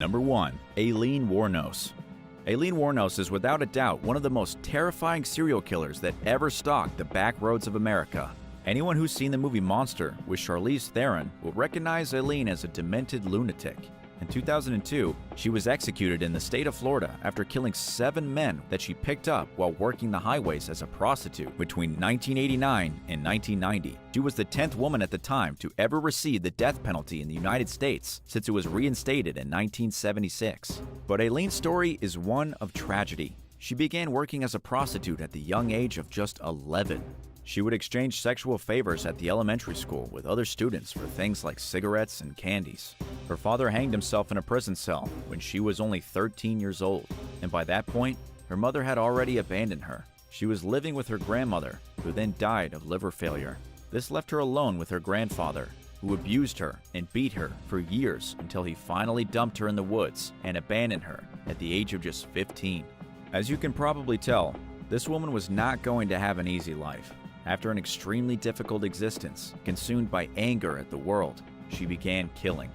Number 1. Aileen Wuornos. Aileen Wuornos is without a doubt one of the most terrifying serial killers that ever stalked the back roads of America. Anyone who's seen the movie Monster with Charlize Theron will recognize Aileen as a demented lunatic. In 2002, she was executed in the state of Florida after killing 7 men that she picked up while working the highways as a prostitute between 1989 and 1990. She was the 10th woman at the time to ever receive the death penalty in the United States since it was reinstated in 1976. But Aileen's story is one of tragedy. She began working as a prostitute at the young age of just 11. She would exchange sexual favors at the elementary school with other students for things like cigarettes and candies. Her father hanged himself in a prison cell when she was only 13 years old, and by that point, her mother had already abandoned her. She was living with her grandmother, who then died of liver failure. This left her alone with her grandfather, who abused her and beat her for years until he finally dumped her in the woods and abandoned her at the age of just 15. As you can probably tell, this woman was not going to have an easy life. After an extremely difficult existence, consumed by anger at the world, she began killing.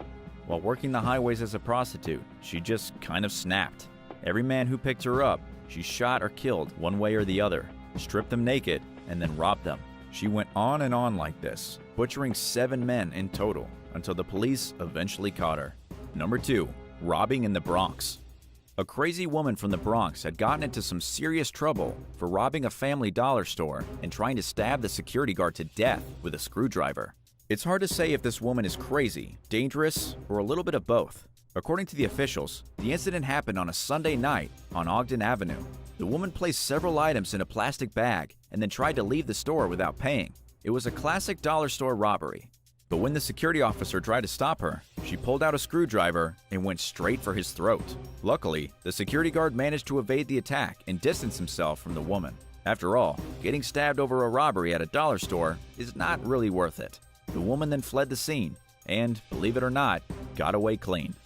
While working the highways as a prostitute, she just kind of snapped. Every man who picked her up, she shot or killed one way or the other, stripped them naked, and then robbed them. She went on and on like this, butchering 7 men in total, until the police eventually caught her. Number 2. Robbing in the Bronx. A crazy woman from the Bronx had gotten into some serious trouble for robbing a Family Dollar store and trying to stab the security guard to death with a screwdriver. It's hard to say if this woman is crazy, dangerous, or a little bit of both. According to the officials, the incident happened on a Sunday night on Ogden Avenue. The woman placed several items in a plastic bag and then tried to leave the store without paying. It was a classic dollar store robbery. But when the security officer tried to stop her, she pulled out a screwdriver and went straight for his throat. Luckily, the security guard managed to evade the attack and distance himself from the woman. After all, getting stabbed over a robbery at a dollar store is not really worth it. The woman then fled the scene and, believe it or not, got away clean.